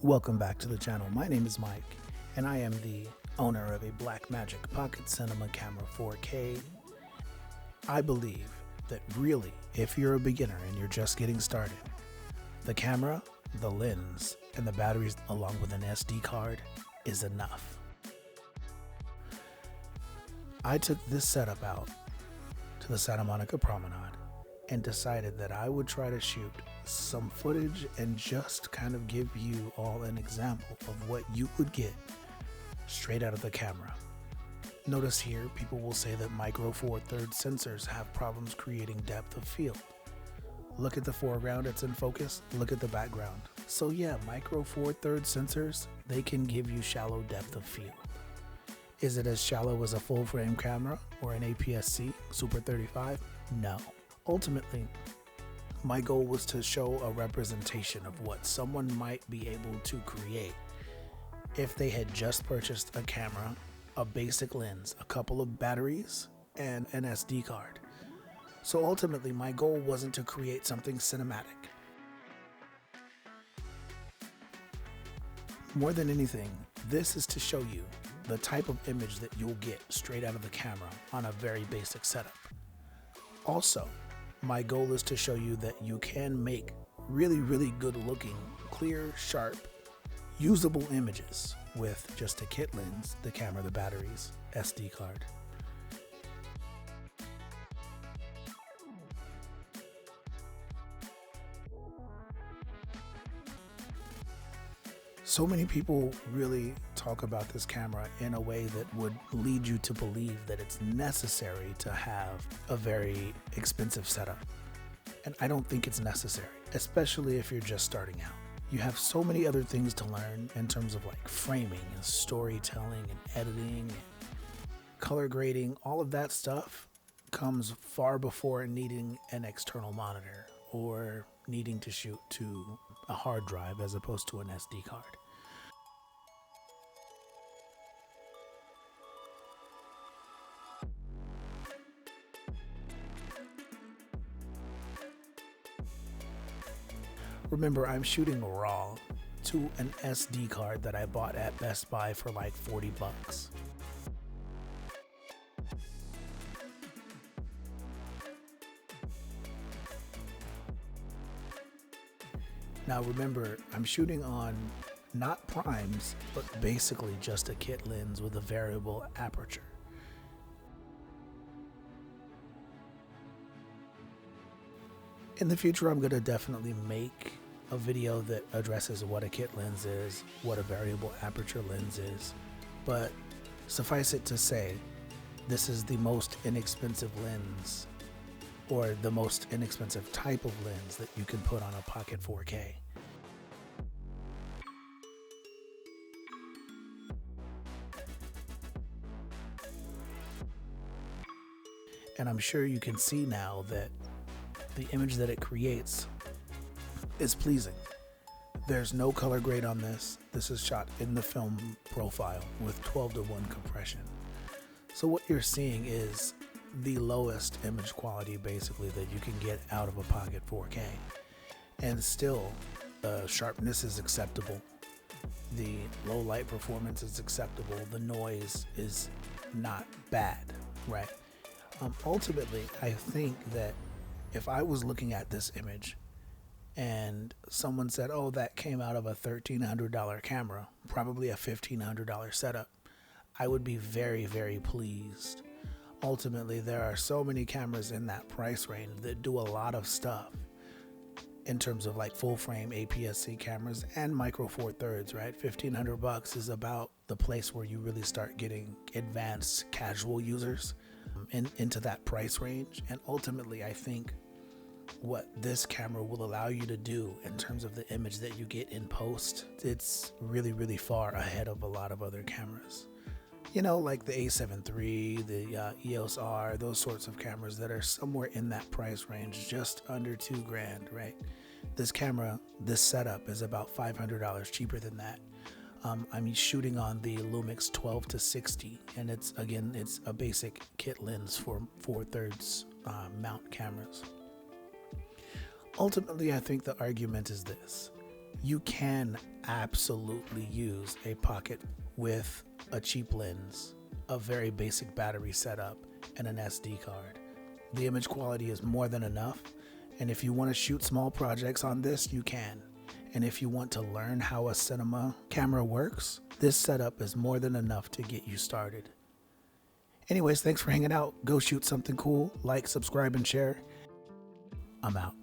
Welcome back to the channel. My name is Mike, and I am the owner of a Blackmagic Pocket Cinema Camera 4K. I believe that really, if you're a beginner and you're just getting started, the camera, the lens, and the batteries along with an SD card is enough. I took this setup out to the Santa Monica Promenade and decided that I would try to shoot some footage and just kind of give you all an example of what you would get straight out of the camera. Notice here, people will say that micro four thirds sensors have problems creating depth of field. Look at the foreground, it's in focus. Look at the background. So yeah, micro four thirds sensors, they can give you shallow depth of field. Is it as shallow as a full frame camera or an APS-C Super 35? No. Ultimately, my goal was to show a representation of what someone might be able to create if they had just purchased a camera, a basic lens, a couple of batteries, and an SD card. So ultimately, my goal wasn't to create something cinematic. More than anything, this is to show you the type of image that you'll get straight out of the camera on a very basic setup. Also, my goal is to show you that you can make really good looking, clear, sharp, usable images with just a kit lens, the camera, the batteries, SD card. So many people really talk about this camera in a way that would lead you to believe that it's necessary to have a very expensive setup. And I don't think it's necessary, especially if you're just starting out. You have so many other things to learn in terms of like framing and storytelling and editing and color grading. All of that stuff comes far before needing an external monitor or needing to shoot to a hard drive as opposed to an SD card. Remember, I'm shooting RAW to an SD card that I bought at Best Buy for like 40 bucks. Now remember, I'm shooting on not primes, but basically just a kit lens with a variable aperture. In the future, I'm going to definitely make a video that addresses what a kit lens is, what a variable aperture lens is, but suffice it to say, this is the most inexpensive lens or the most inexpensive type of lens that you can put on a Pocket 4K. And I'm sure you can see now that the image that it creates is pleasing. There's no color grade on this. This is shot in the film profile with 12:1 compression. So what you're seeing is the lowest image quality basically that you can get out of a Pocket 4K. And still, the sharpness is acceptable. The low light performance is acceptable. The noise is not bad, right? Ultimately, I think that if I was looking at this image and someone said, oh, that came out of a $1,300 camera, probably a $1,500 setup, I would be very pleased. Ultimately, there are so many cameras in that price range that do a lot of stuff in terms of like full frame APS-C cameras and micro four thirds, right? 1,500 bucks is about the place where you really start getting advanced casual users into that price range. And ultimately, I think what this camera will allow you to do in terms of the image that you get in post, it's really far ahead of a lot of other cameras. You know, like the A7 III, the EOS R, those sorts of cameras that are somewhere in that price range, just under $2,000, right? This camera, this setup is about $500 cheaper than that. I'm shooting on the Lumix 12-60, and it's a basic kit lens for 4/3 mount cameras. Ultimately, I think the argument is this. You can absolutely use a pocket with a cheap lens, a very basic battery setup, and an SD card. The image quality is more than enough, and if you want to shoot small projects on this, you can. And if you want to learn how a cinema camera works, this setup is more than enough to get you started. Anyways, thanks for hanging out. Go shoot something cool. Like, subscribe, and share. I'm out.